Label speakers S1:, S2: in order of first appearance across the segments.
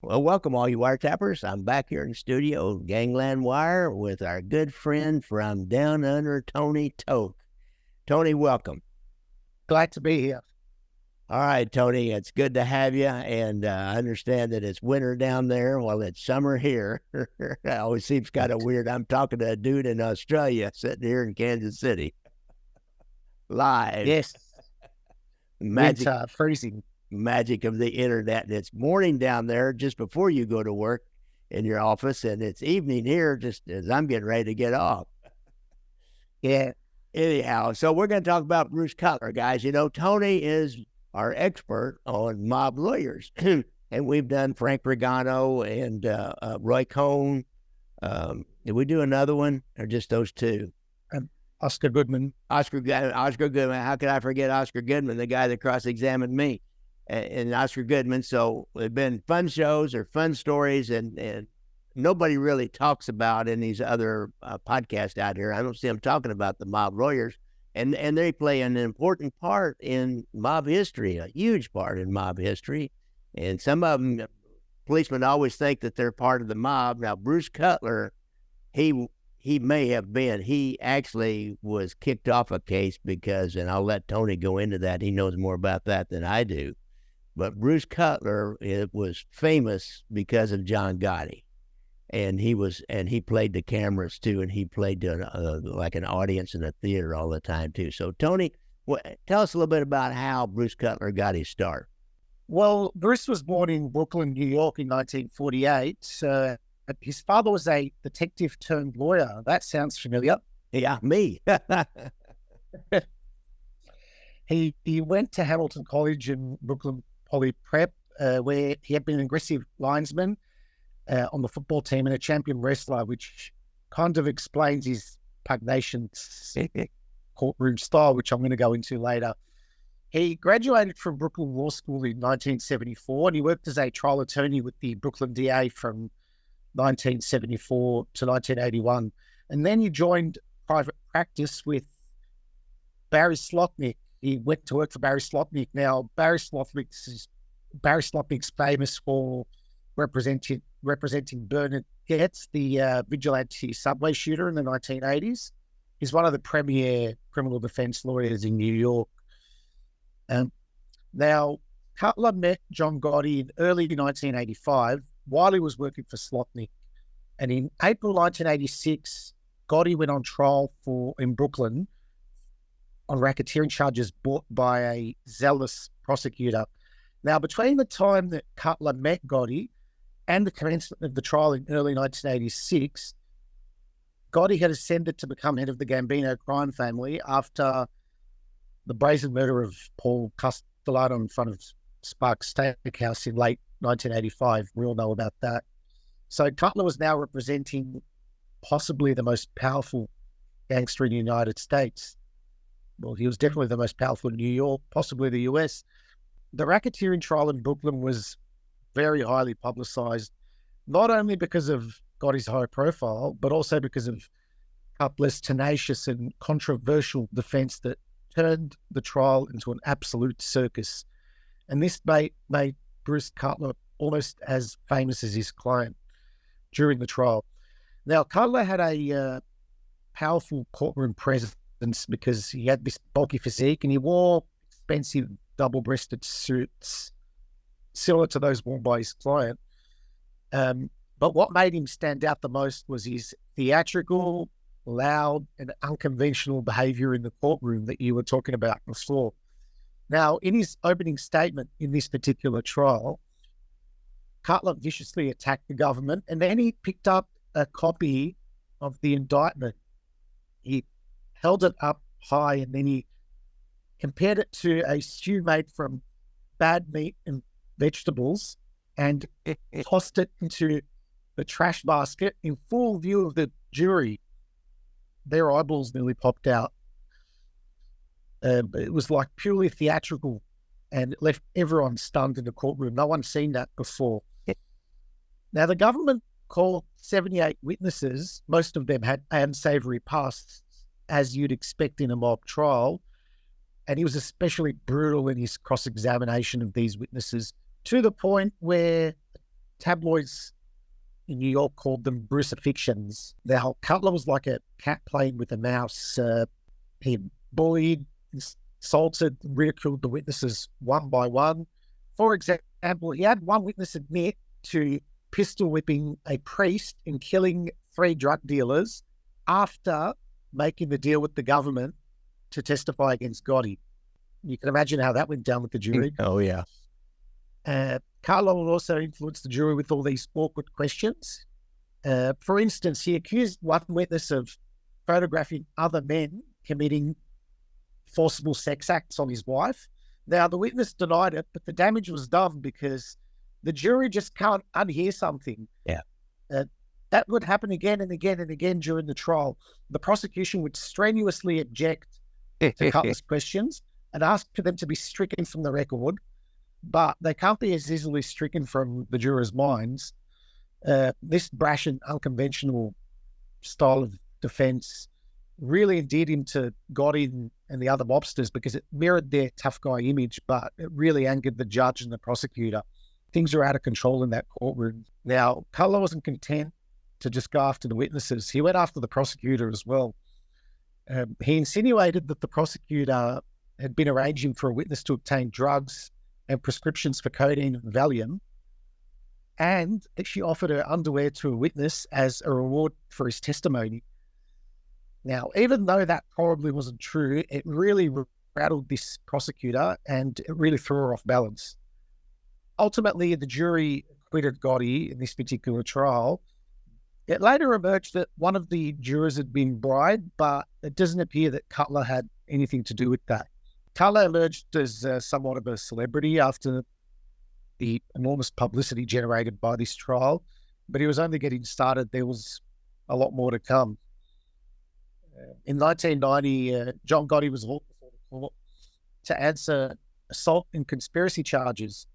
S1: Well, welcome all you wiretappers. I'm back here in the studio of Gangland Wire with our good friend from down under, Tony Taouk. Tony, welcome.
S2: Glad to be here.
S1: All right, Tony, it's good to have you. And I understand that it's winter down there while it's summer here. It always seems kind of weird. I'm talking to a dude in Australia sitting here in Kansas City. Live.
S2: Yes. Winter, freezing.
S1: Magic of the internet. And it's morning down there just before you go to work in your office, and it's evening here just as I'm getting ready to get off.
S2: Yeah.
S1: Anyhow, so we're going to talk about Bruce Cutler, guys. You know, Tony is our expert on mob lawyers, and we've done Frank Regano and Roy Cohn. Did we do another one, or just those two?
S2: Oscar Goodman.
S1: Oscar Goodman. How could I forget Oscar Goodman, the guy that cross-examined me? And Oscar Goodman. So it's been fun shows or fun stories, and nobody really talks about in these other podcasts out here. I don't see them talking about the mob lawyers, and they play an important part in mob history, a huge part in mob history. And some of them, policemen always think that they're part of the mob. Now, Bruce Cutler, he may have been. He actually was kicked off a case because, and I'll let Tony go into that. He knows more about that than I do. But Bruce Cutler, it was famous because of John Gotti, and he played the cameras too, and he played to like an audience in a theater all the time too. So Tony, tell us a little bit about how Bruce Cutler got his start.
S2: Well, Bruce was born in Brooklyn, New York in 1948. His father was a detective turned lawyer. That sounds familiar.
S1: Yeah, me.
S2: He went to Hamilton College in Brooklyn Poly Prep, where he had been an aggressive linesman on the football team and a champion wrestler, which kind of explains his pugnacious courtroom style, which I'm going to go into later. He graduated from Brooklyn Law School in 1974, and he worked as a trial attorney with the Brooklyn DA from 1974 to 1981. And then he joined private practice with Barry Slotnick. He went to work for Barry Slotnick. Now, Barry Slotnick's famous for representing Bernard Goetz, the vigilante subway shooter in the 1980s. He's one of the premier criminal defense lawyers in New York. Now, Cutler met John Gotti in early 1985 while he was working for Slotnick. And in April 1986, Gotti went on trial in Brooklyn on racketeering charges brought by a zealous prosecutor. Now, between the time that Cutler met Gotti and the commencement of the trial in early 1986, Gotti had ascended to become head of the Gambino crime family after the brazen murder of Paul Castellano in front of Sparks Steakhouse in late 1985. We all know about that. So Cutler was now representing possibly the most powerful gangster in the United States. Well, he was definitely the most powerful in New York, possibly the US. The racketeering trial in Brooklyn was very highly publicized, not only because of Gotti's high profile, but also because of Cutler's tenacious and controversial defense that turned the trial into an absolute circus. And this made Bruce Cutler almost as famous as his client during the trial. Now, Cutler had a powerful courtroom presence because he had this bulky physique and he wore expensive double-breasted suits similar to those worn by his client. But what made him stand out the most was his theatrical, loud, and unconventional behavior in the courtroom that you were talking about before. Now, in his opening statement in this particular trial, Cutler viciously attacked the government, and then he picked up a copy of the indictment. He held it up high, and then he compared it to a stew made from bad meat and vegetables and tossed it into the trash basket in full view of the jury. Their eyeballs nearly popped out. It was like purely theatrical, and it left everyone stunned in the courtroom. No one's seen that before. Now, the government called 78 witnesses. Most of them had unsavory pasts, as you'd expect in a mob trial. And he was especially brutal in his cross-examination of these witnesses, to the point where tabloids in New York called them Brucifixions. Now, Cutler was like a cat playing with a mouse. He bullied, insulted, ridiculed the witnesses one by one. For example, he had one witness admit to pistol whipping a priest and killing 3 drug dealers after making the deal with the government to testify against Gotti. You can imagine how that went down with the jury.
S1: Oh, yeah.
S2: Cutler will also influence the jury with all these awkward questions. For instance, he accused one witness of photographing other men committing forcible sex acts on his wife. Now, the witness denied it, but the damage was done because the jury just can't unhear something.
S1: Yeah.
S2: That would happen again and again and again during the trial. The prosecution would strenuously object to Cutler's questions and ask for them to be stricken from the record, but they can't be as easily stricken from the jurors' minds. This brash and unconventional style of defense really endeared him to Gotti and the other mobsters because it mirrored their tough guy image, but it really angered the judge and the prosecutor. Things were out of control in that courtroom. Now, Cutler wasn't content to just go after the witnesses. He went after the prosecutor as well. He insinuated that the prosecutor had been arranging for a witness to obtain drugs and prescriptions for codeine and Valium, and that she offered her underwear to a witness as a reward for his testimony. Now, even though that probably wasn't true, it really rattled this prosecutor and it really threw her off balance. Ultimately, the jury acquitted Gotti in this particular trial. It later emerged that one of the jurors had been bribed, but it doesn't appear that Cutler had anything to do with that. Cutler emerged as somewhat of a celebrity after the enormous publicity generated by this trial, but he was only getting started. There was a lot more to come. In 1990, John Gotti was hauled before the court to answer assault and conspiracy charges.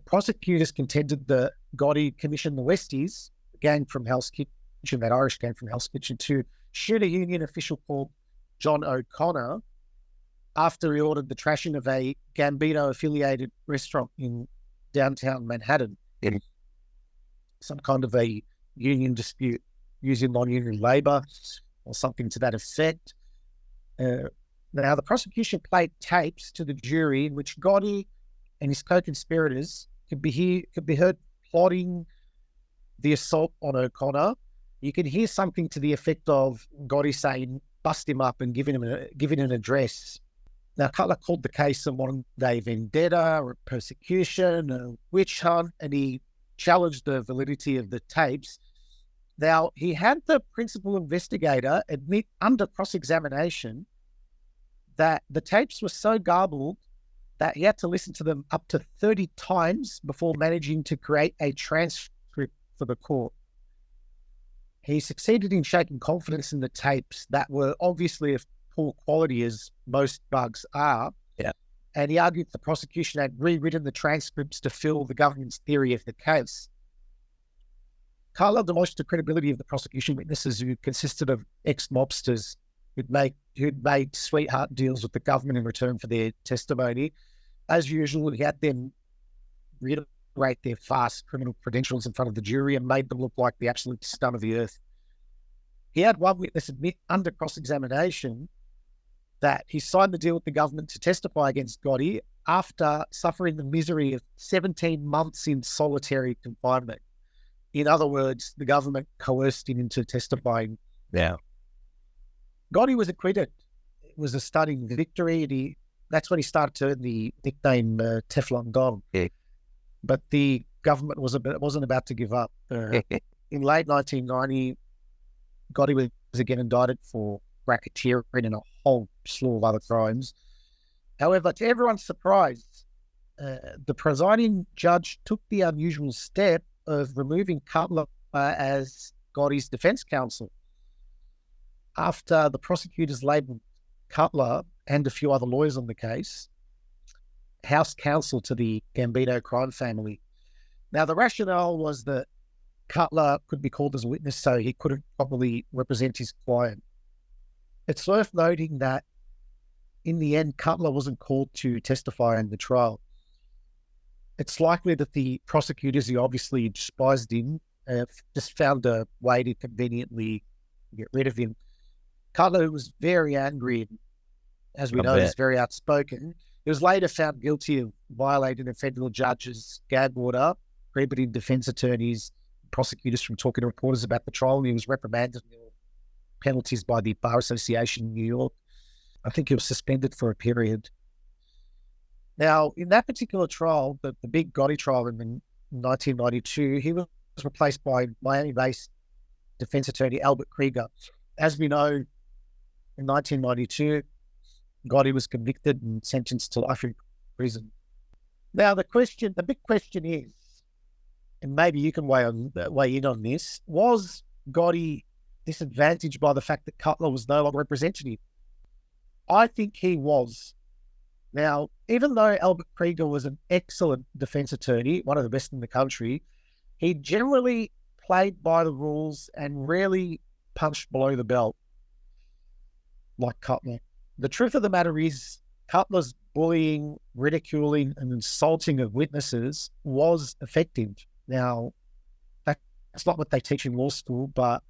S2: Prosecutors contended that Gotti commissioned the Westies, a gang from Hell's Kitchen, that Irish gang from Hell's Kitchen, to shoot a union official called John O'Connor after he ordered the trashing of a Gambino-affiliated restaurant in downtown Manhattan.
S1: Yeah.
S2: Some kind of a union dispute using non-union labour or something to that effect. Now, the prosecution played tapes to the jury in which Gotti and his co-conspirators could be heard plotting the assault on O'Connor. You can hear something to the effect of Gotti saying, "Bust him up," and giving an address. Now, Cutler called the case a modern-day vendetta or persecution, a witch hunt, and he challenged the validity of the tapes. Now, he had the principal investigator admit under cross-examination that the tapes were so garbled that he had to listen to them up to 30 times before managing to create a transcript for the court. He succeeded in shaking confidence in the tapes that were obviously of poor quality, as most bugs are.
S1: Yeah.
S2: And he argued the prosecution had rewritten the transcripts to fill the government's theory of the case. Cutler demolished the credibility of the prosecution witnesses, who consisted of ex-mobsters who'd made sweetheart deals with the government in return for their testimony. As usual, he had them reiterate their vast criminal credentials in front of the jury and made them look like the absolute scum of the earth. He had one witness admit under cross-examination that he signed the deal with the government to testify against Gotti after suffering the misery of 17 months in solitary confinement. In other words, the government coerced him into testifying.
S1: Yeah.
S2: Gotti was acquitted. It was a stunning victory. And that's when he started to earn the nickname Teflon Don.
S1: Yeah.
S2: But the government wasn't about to give up. In late 1990, Gotti was again indicted for racketeering and a whole slew of other crimes. However, to everyone's surprise, the presiding judge took the unusual step of removing Cutler as Gotti's defense counsel. After the prosecutors labelled Cutler and a few other lawyers on the case house counsel to the Gambino crime family. Now, the rationale was that Cutler could be called as a witness, so he couldn't properly represent his client. It's worth noting that in the end, Cutler wasn't called to testify in the trial. it's likely that the prosecutors, who obviously despised him, just found a way to conveniently get rid of him. Cutler was very angry, and as we
S1: I
S2: know, he's
S1: bet.
S2: very outspoken. He was later found guilty of violating a federal judge's gag order, prohibiting defense attorneys, prosecutors from talking to reporters about the trial, and he was reprimanded for penalties by the Bar Association in New York. I think he was suspended for a period. Now, in that particular trial, the big Gotti trial in 1992, he was replaced by Miami-based defense attorney Albert Krieger. As we know, in 1992, Gotti was convicted and sentenced to life in prison. Now, the big question is, and maybe you can weigh in on this, was Gotti disadvantaged by the fact that Cutler was no longer representing him? I think he was. Now, even though Albert Krieger was an excellent defense attorney, one of the best in the country, he generally played by the rules and rarely punched below the belt like Cutler. The truth of the matter is, Cutler's bullying, ridiculing, and insulting of witnesses was effective. Now, that's not what they teach in law school, but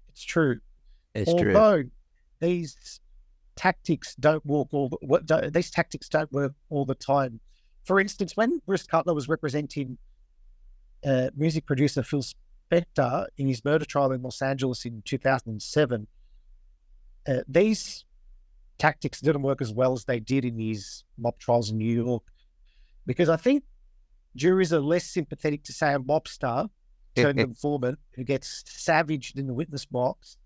S2: it's true.
S1: It's true.
S2: Although these tactics don't work these tactics don't work all the time. For instance, when Bruce Cutler was representing music producer Phil Spector in his murder trial in Los Angeles in 2007, these tactics didn't work as well as they did in his mob trials in New York, because I think juries are less sympathetic to, say, a mobster turned informant who gets savaged in the witness box,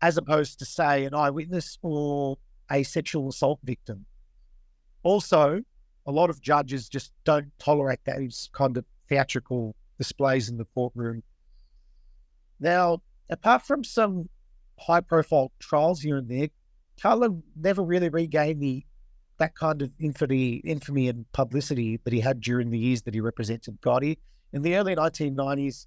S2: as opposed to, say, an eyewitness or a sexual assault victim. Also, a lot of judges just don't tolerate those kind of theatrical displays in the courtroom. Now, apart from some high-profile trials here and there, Cutler never really regained that kind of infamy and publicity that he had during the years that he represented Gotti. In the early 1990s,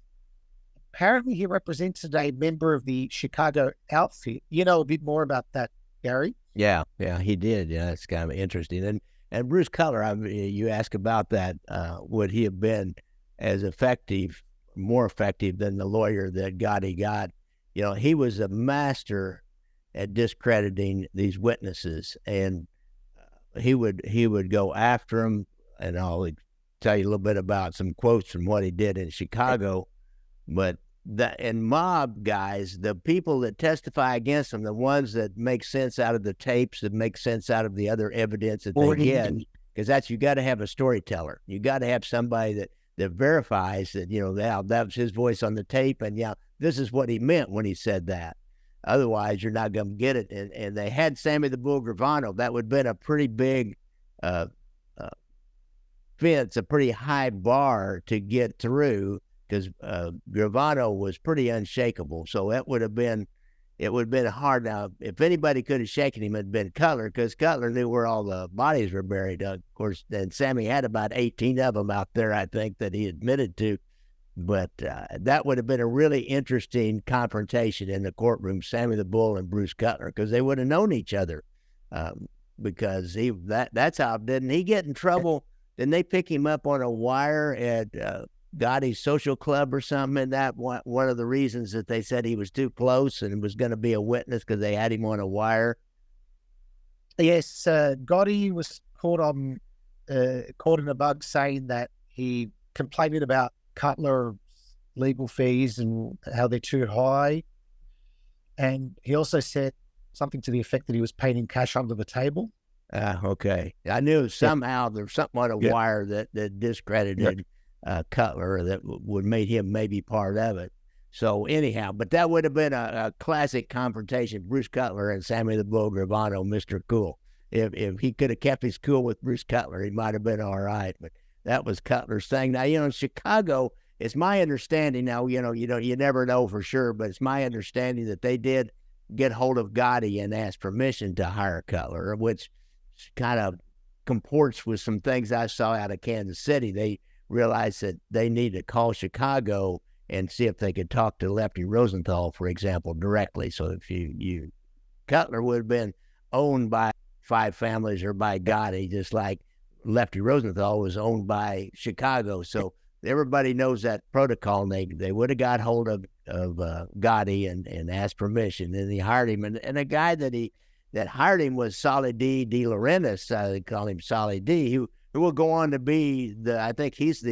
S2: apparently he represented a member of the Chicago outfit. You know a bit more about that, Gary?
S1: Yeah, he did. Yeah, that's kind of interesting. And Bruce Cutler, you ask about that. Would he have been as effective, more effective than the lawyer that Gotti got? You know, he was a master at discrediting these witnesses, and he would go after them. And I'll tell you a little bit about some quotes from what he did in Chicago. But and mob guys, the people that testify against them, the ones that make sense out of the tapes, that make sense out of the other evidence that they get, because you got to have a storyteller. You got to have somebody that verifies that, you know, that was his voice on the tape, and yeah, this is what he meant when he said that. Otherwise, you're not going to get it. And they had Sammy the Bull Gravano. That would have been a pretty big fence, a pretty high bar to get through, because Gravano was pretty unshakable. So it would have been hard. Now, if anybody could have shaken him, it'd been Cutler, because Cutler knew where all the bodies were buried. Of course, and Sammy had about 18 of them out there, I think, that he admitted to. But that would have been a really interesting confrontation in the courtroom, Sammy the Bull and Bruce Cutler, because they would have known each other. Because that's how, didn't he get in trouble? Didn't they pick him up on a wire at Gotti's social club or something? And that one of the reasons that they said he was too close and was going to be a witness, because they had him on a wire.
S2: Yes, Gotti was caught in a bug, saying that he complained about Cutler's legal fees and how they're too high. And he also said something to the effect that he was paying in cash under the table.
S1: Okay. I knew somehow there's something on a wire that discredited Cutler, that would make him maybe part of it. So anyhow, but that would have been a classic confrontation, Bruce Cutler and Sammy the Bull Gravano, Mr. Cool. If he could have kept his cool with Bruce Cutler, he might have been all right. But that was Cutler's thing. Now, in Chicago, it's my understanding now, you never know for sure, but it's my understanding that they did get hold of Gotti and ask permission to hire Cutler, which kind of comports with some things I saw out of Kansas City. They realized that they need to call Chicago and see if they could talk to Lefty Rosenthal, for example, directly. So if Cutler would have been owned by 5 families or by Gotti, just like Lefty Rosenthal was owned by Chicago. So everybody knows that protocol. And they would have got hold of Gotti and asked permission. And he hired him. And the guy that hired him was Solly D. Laurentiis. They call him Solly D. Who will go on to be I think he's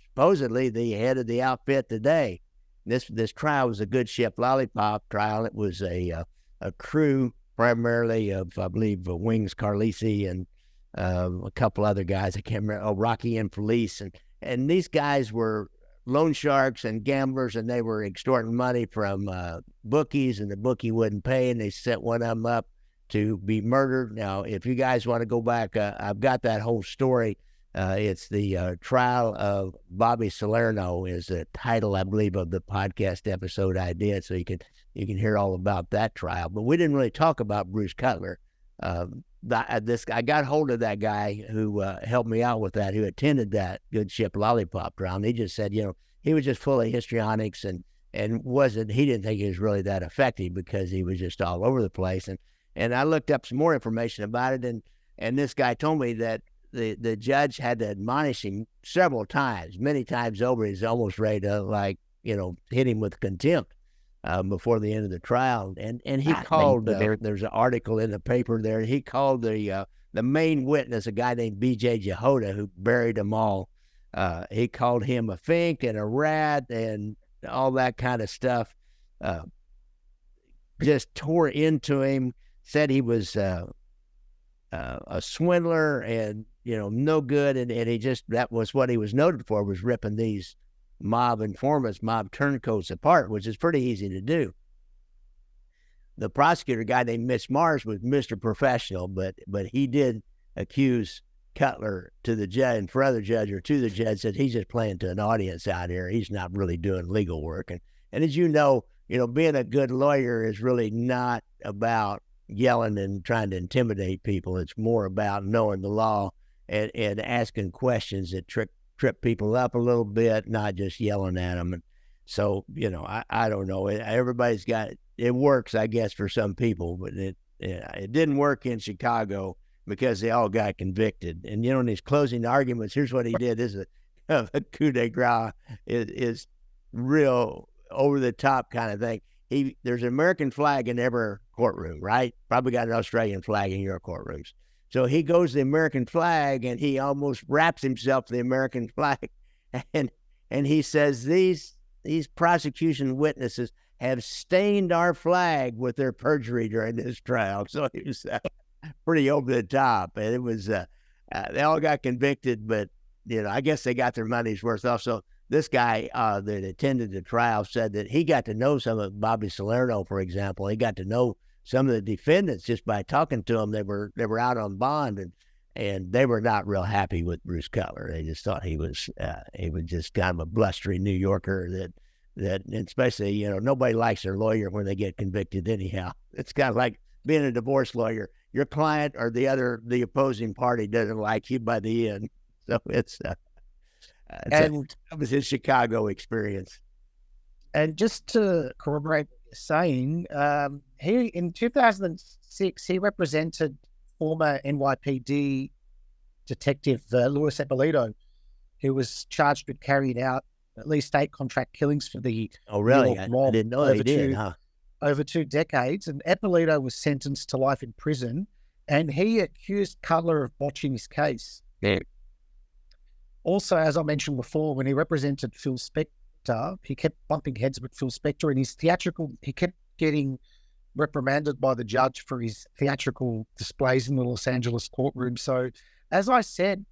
S1: supposedly the head of the outfit today. This trial was a good ship lollipop trial. It was a crew primarily of, I believe, Wings Carlisi and a couple other guys. I can't remember. Rocky and Felice. And these guys were loan sharks and gamblers, and they were extorting money from bookies, and the bookie wouldn't pay, and they set one of them up to be murdered. Now, if you guys want to go back, I've got that whole story. It's the trial of Bobby Salerno is the title, I believe, of the podcast episode I did, so you can hear all about that trial. But we didn't really talk about Bruce Cutler. I got hold of that guy who helped me out with that, who attended that good ship lollipop trial, and he just said, he was just full of histrionics and he didn't think he was really that effective because he was just all over the place. And I looked up some more information about it, and this guy told me that the judge had to admonish him several times, many times over. He's almost ready to hit him with contempt before the end of the trial. And he called, there's an article in the paper there. He called the main witness, a guy named B.J. Jehoda, who buried them all. He called him a fink and a rat and all that kind of stuff. Just tore into him, said he was a swindler and no good, and that was what he was noted for, was ripping these mob informants, mob turncoats apart, which is pretty easy to do. The prosecutor, a guy named Mitch Mars, was Mr. Professional, but he did accuse Cutler to the judge, and for other judge or to the judge, said he's just playing to an audience out here. He's not really doing legal work. And as you know, being a good lawyer is really not about yelling and trying to intimidate people. It's more about knowing the law and asking questions that trip people up a little bit, not just yelling at them. And so, I don't know. Everybody's got it works, I guess, for some people, but it didn't work in Chicago because they all got convicted. And in these closing arguments, here's what he did. This is a coup de grace. Is real over the top kind of thing. There's an American flag in every courtroom, right? Probably got an Australian flag in your courtrooms. So he goes to the American flag and he almost wraps himself in the American flag. And he says, these prosecution witnesses have stained our flag with their perjury during this trial. So he was pretty over the top. And it was, they all got convicted, but, I guess they got their money's worth off. So this guy that attended the trial said that he got to know some of Bobby Salerno, for example. He got to know some of the defendants just by talking to them. They were out on bond, and they were not real happy with Bruce Cutler. They just thought he was just kind of a blustery New Yorker that especially, nobody likes their lawyer when they get convicted anyhow. It's kind of like being a divorce lawyer. Your client or the opposing party doesn't like you by the end. So that was his Chicago experience.
S2: And just to corroborate what you're saying, he in 2006 he represented former NYPD detective Luis Eppolito, who was charged with carrying out at least 8 contract killings for the
S1: I didn't know they did,
S2: over 2 decades. And Eppolito was sentenced to life in prison, and he accused Cutler of botching his case.
S1: Yeah.
S2: Also, as I mentioned before, when he represented Phil Spector, he kept bumping heads with Phil Spector, and his theatrical, he kept getting reprimanded by the judge for his theatrical displays in the Los Angeles courtroom. So, as I said,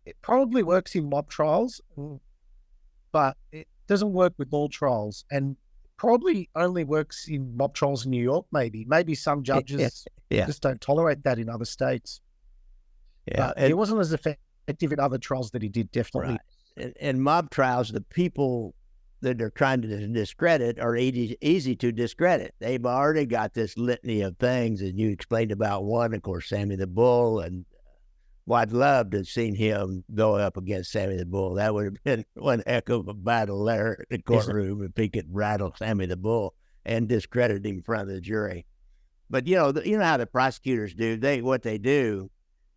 S2: it probably works in mob trials, but it doesn't work with all trials, and probably only works in mob trials in New York, maybe. Maybe some judges just don't tolerate that in other states.
S1: Yeah,
S2: but he wasn't as effective in other trials that he did, definitely.
S1: Right. In mob trials, the people that they're trying to discredit are easy to discredit. They've already got this litany of things, and you explained about one, of course, Sammy the Bull, and well, I'd love to have seen him go up against Sammy the Bull. That would have been one heck of a battle there in the courtroom if he could rattle Sammy the Bull and discredit him in front of the jury. But you know how the prosecutors do. What they do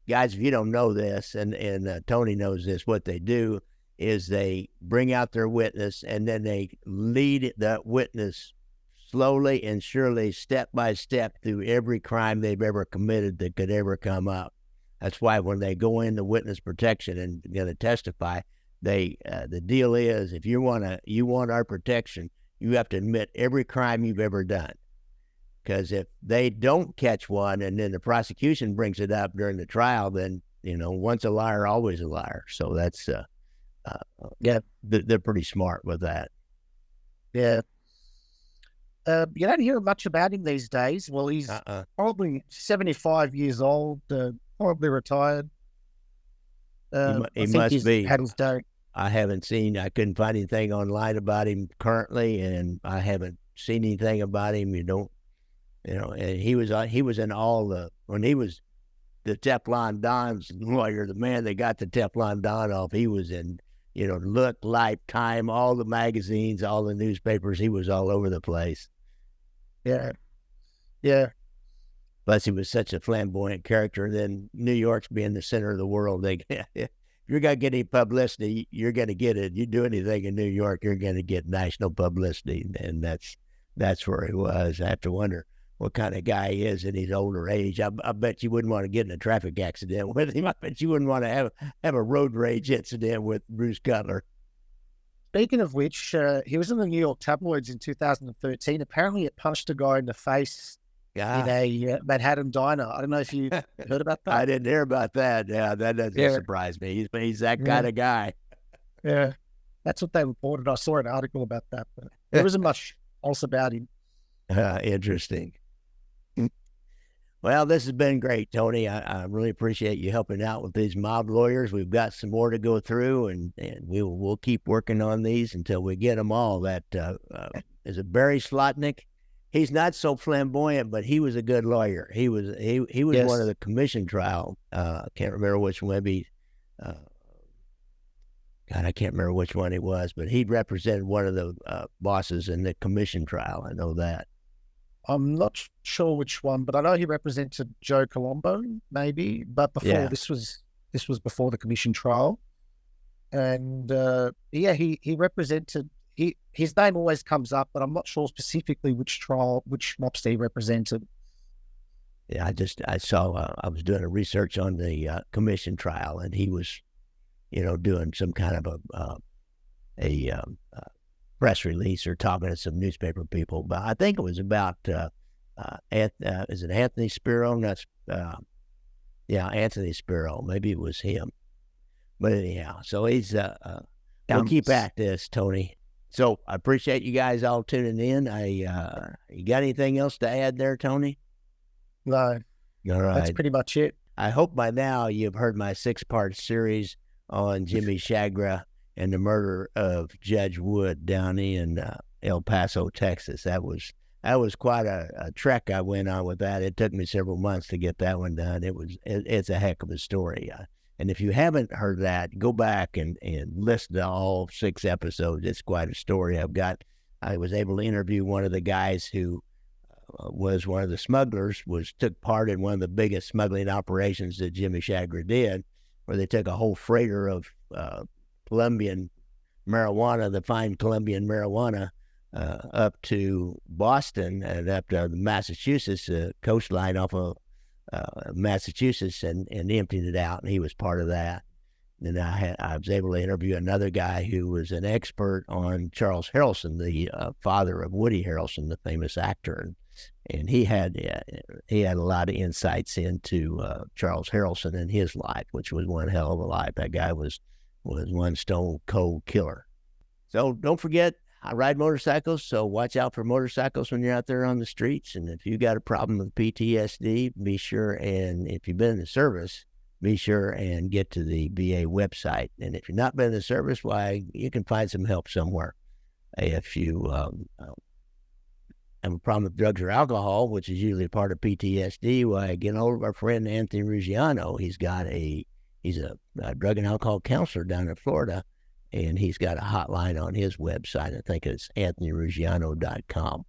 S1: guys, if you don't know this, and Tony knows this, what they do is they bring out their witness, and then they lead that witness slowly and surely, step by step, through every crime they've ever committed that could ever come up. That's why when they go into witness protection and going to testify, the deal is, if you want our protection, you have to admit every crime you've ever done. Because if they don't catch one, and then the prosecution brings it up during the trial, then once a liar, always a liar. So that's yeah, they're pretty smart with that.
S2: Yeah. You don't hear much about him these days. Well, he's probably 75 years old, probably retired.
S1: He must be.
S2: Had his day.
S1: I couldn't find anything online about him currently, and I haven't seen anything about him. And he was in all when he was the Teflon Don's lawyer, the man that got the Teflon Don off, he was in, Look, Lifetime, all the magazines, all the newspapers. He was all over the place.
S2: Yeah. Yeah.
S1: Plus, he was such a flamboyant character. Then New York's being the center of the world. If you're going to get any publicity, you're going to get it. You do anything in New York, you're going to get national publicity. And that's where he was. I have to wonder what kind of guy he is in his older age. I bet you wouldn't want to get in a traffic accident with him. I bet you wouldn't want to have a road rage incident with Bruce Cutler.
S2: Speaking of which, he was in the New York tabloids in 2013. Apparently, it punched a guy in the face in a Manhattan diner. I don't know if you heard about that.
S1: I didn't hear about that. Yeah, that doesn't surprise me. He's that kind of guy.
S2: Yeah, that's what they reported. I saw an article about that, but there isn't much else about him.
S1: Interesting. Well, this has been great, Tony. I really appreciate you helping out with these mob lawyers. We've got some more to go through, and we'll keep working on these until we get them all. That is it Barry Slotnick. He's not so flamboyant, but he was a good lawyer. He was
S2: Yes.
S1: one of the commission trial. I can't remember which one. Maybe, God, I can't remember which one he was, but he represented one of the bosses in the commission trial. I know that.
S2: I'm not sure which one, but I know he represented Joe Colombo, maybe. But before this was before the commission trial, and he represented. His name always comes up, but I'm not sure specifically which mobster he represented.
S1: Yeah, I saw. I was doing a research on the commission trial, and he was, doing some kind of a press release or talking to some newspaper people. But I think it was about is it Anthony Spiro? That's Anthony Spiro. Maybe it was him. But anyhow, so he's we'll keep at this, Tony. So I appreciate you guys all tuning in. You got anything else to add there, Tony?
S2: No.
S1: All right.
S2: That's pretty much it.
S1: I hope by now you've heard my 6-part series on Jimmy Chagra and the murder of Judge Wood down in El Paso, Texas. That was quite a trek I went on with that. It took me several months to get that one done. It's a heck of a story. And if you haven't heard that, go back and listen to all 6 episodes. It's quite a story. I was able to interview one of the guys who was one of the smugglers, took part in one of the biggest smuggling operations that Jimmy Chagra did, where they took a whole freighter of Colombian marijuana, the fine Colombian marijuana, up to Boston and up to the Massachusetts coastline off of Massachusetts and emptied it out, and he was part of that. And I was able to interview another guy who was an expert on Charles Harrelson, the father of Woody Harrelson, the famous actor, and he had a lot of insights into Charles Harrelson and his life, which was one hell of a life. That guy was one stone cold killer. So don't forget, I ride motorcycles, so watch out for motorcycles when you're out there on the streets. And if you got a problem with PTSD, be sure, and if you've been in the service, be sure and get to the VA website. And if you've not been in the service, why, you can find some help somewhere. If you have a problem with drugs or alcohol, which is usually part of PTSD, why, get hold of our friend Anthony Ruggiano. He's a drug and alcohol counselor down in Florida, and he's got a hotline on his website. I think it's anthonyruggiano.com.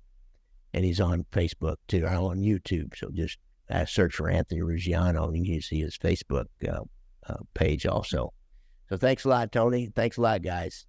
S1: And he's on Facebook too, or on YouTube. So just search for Anthony Ruggiano, and you can see his Facebook page also. So thanks a lot, Tony. Thanks a lot, guys.